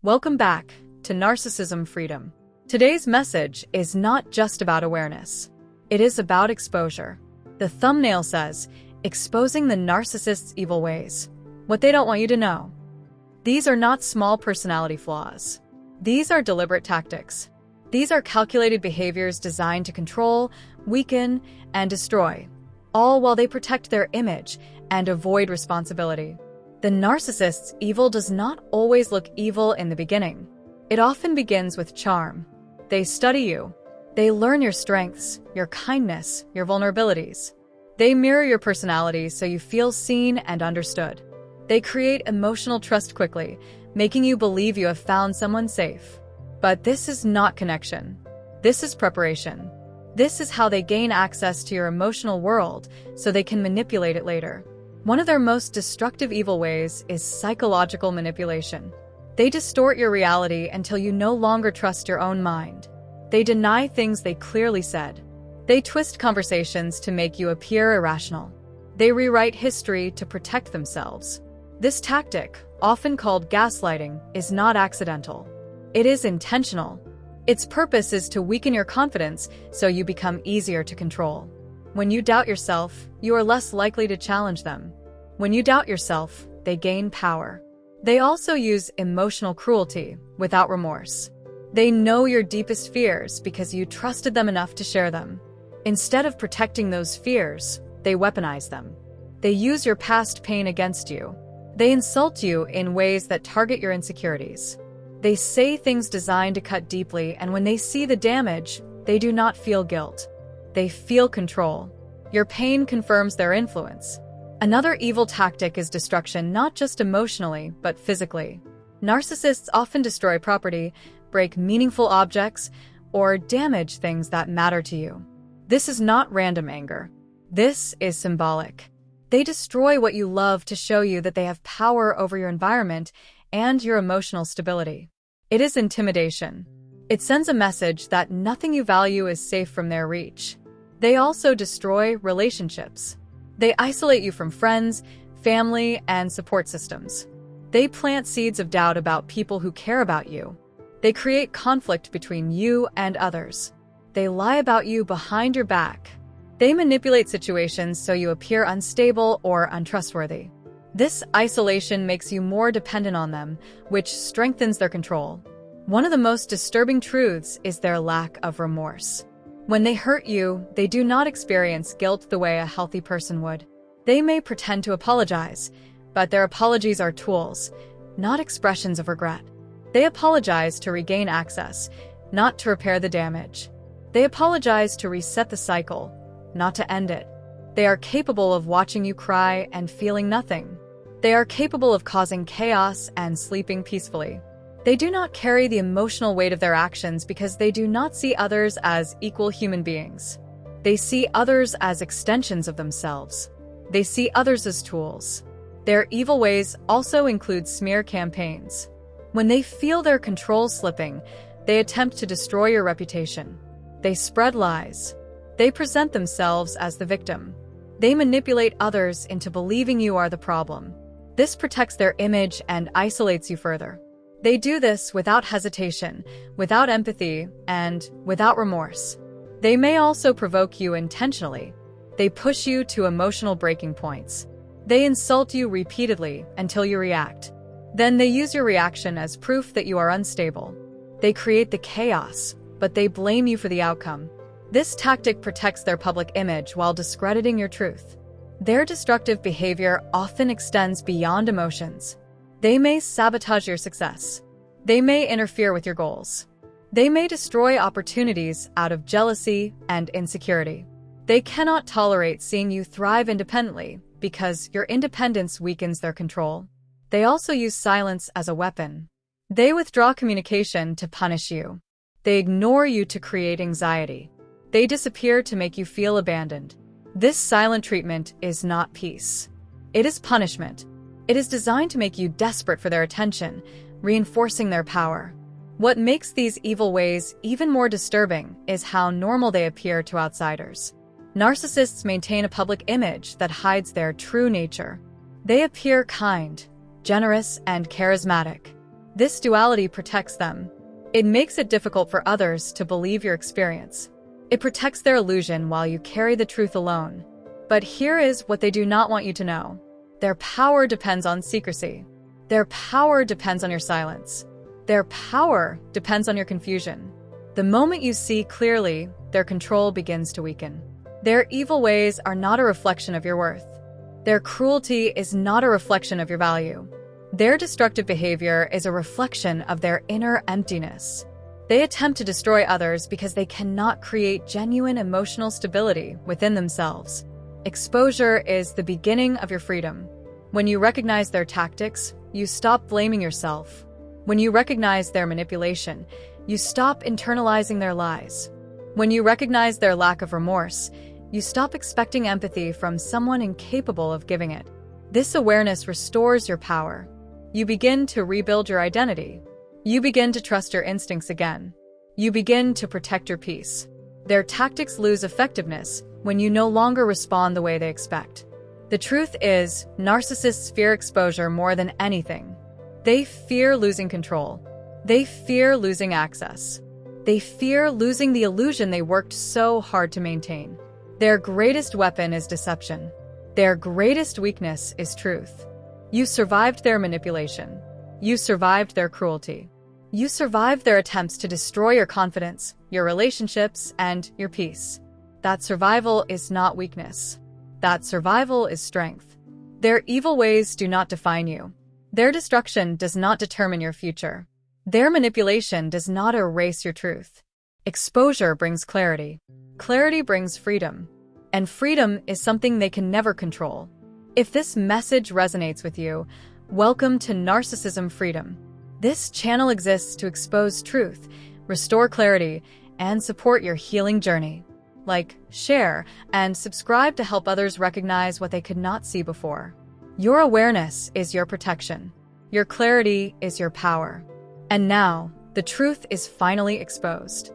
Welcome back to Narcissism Freedom. Today's message is not just about awareness. It is about exposure. The thumbnail says, exposing the narcissist's evil ways. What they don't want you to know. These are not small personality flaws. These are deliberate tactics. These are calculated behaviors designed to control, weaken, and destroy, all while they protect their image and avoid responsibility. The narcissist's evil does not always look evil in the beginning. It often begins with charm. They study you. They learn your strengths, your kindness, your vulnerabilities. They mirror your personality so you feel seen and understood. They create emotional trust quickly, making you believe you have found someone safe. But this is not connection. This is preparation. This is how they gain access to your emotional world so they can manipulate it later. One of their most destructive evil ways is psychological manipulation. They distort your reality until you no longer trust your own mind. They deny things they clearly said. They twist conversations to make you appear irrational. They rewrite history to protect themselves. This tactic, often called gaslighting, is not accidental. It is intentional. Its purpose is to weaken your confidence so you become easier to control. When you doubt yourself, you are less likely to challenge them. When you doubt yourself, they gain power. They also use emotional cruelty without remorse. They know your deepest fears because you trusted them enough to share them. Instead of protecting those fears, they weaponize them. They use your past pain against you. They insult you in ways that target your insecurities. They say things designed to cut deeply, and when they see the damage, they do not feel guilt. They feel control. Your pain confirms their influence. Another evil tactic is destruction, not just emotionally, but physically. Narcissists often destroy property, break meaningful objects, or damage things that matter to you. This is not random anger. This is symbolic. They destroy what you love to show you that they have power over your environment and your emotional stability. It is intimidation. It sends a message that nothing you value is safe from their reach. They also destroy relationships. They isolate you from friends, family, and support systems. They plant seeds of doubt about people who care about you. They create conflict between you and others. They lie about you behind your back. They manipulate situations so you appear unstable or untrustworthy. This isolation makes you more dependent on them, which strengthens their control. One of the most disturbing truths is their lack of remorse. When they hurt you, they do not experience guilt the way a healthy person would. They may pretend to apologize, but their apologies are tools, not expressions of regret. They apologize to regain access, not to repair the damage. They apologize to reset the cycle, not to end it. They are capable of watching you cry and feeling nothing. They are capable of causing chaos and sleeping peacefully. They do not carry the emotional weight of their actions because they do not see others as equal human beings. They see others as extensions of themselves. They see others as tools. Their evil ways also include smear campaigns. When they feel their control slipping, they attempt to destroy your reputation. They spread lies. They present themselves as the victim. They manipulate others into believing you are the problem. This protects their image and isolates you further. They do this without hesitation, without empathy, and without remorse. They may also provoke you intentionally. They push you to emotional breaking points. They insult you repeatedly until you react. Then they use your reaction as proof that you are unstable. They create the chaos, but they blame you for the outcome. This tactic protects their public image while discrediting your truth. Their destructive behavior often extends beyond emotions. They may sabotage your success. They may interfere with your goals. They may destroy opportunities out of jealousy and insecurity. They cannot tolerate seeing you thrive independently because your independence weakens their control. They also use silence as a weapon. They withdraw communication to punish you. They ignore you to create anxiety. They disappear to make you feel abandoned. This silent treatment is not peace. It is punishment. It is designed to make you desperate for their attention, reinforcing their power. What makes these evil ways even more disturbing is how normal they appear to outsiders. Narcissists maintain a public image that hides their true nature. They appear kind, generous, and charismatic. This duality protects them. It makes it difficult for others to believe your experience. It protects their illusion while you carry the truth alone. But here is what they do not want you to know. Their power depends on secrecy. Their power depends on your silence. Their power depends on your confusion. The moment you see clearly, their control begins to weaken. Their evil ways are not a reflection of your worth. Their cruelty is not a reflection of your value. Their destructive behavior is a reflection of their inner emptiness. They attempt to destroy others because they cannot create genuine emotional stability within themselves. Exposure is the beginning of your freedom. When you recognize their tactics, you stop blaming yourself. When you recognize their manipulation, you stop internalizing their lies. When you recognize their lack of remorse, you stop expecting empathy from someone incapable of giving it. This awareness restores your power. You begin to rebuild your identity. You begin to trust your instincts again. You begin to protect your peace. Their tactics lose effectiveness when you no longer respond the way they expect. The truth is, narcissists fear exposure more than anything. They fear losing control. They fear losing access. They fear losing the illusion they worked so hard to maintain. Their greatest weapon is deception. Their greatest weakness is truth. You survived their manipulation. You survived their cruelty. You survived their attempts to destroy your confidence, your relationships, and your peace. That survival is not weakness. That survival is strength. Their evil ways do not define you. Their destruction does not determine your future. Their manipulation does not erase your truth. Exposure brings clarity. Clarity brings freedom. And freedom is something they can never control. If this message resonates with you, welcome to Narcissism Freedom. This channel exists to expose truth, restore clarity, and support your healing journey. Like, share, and subscribe to help others recognize what they could not see before. Your awareness is your protection. Your clarity is your power. And now, the truth is finally exposed.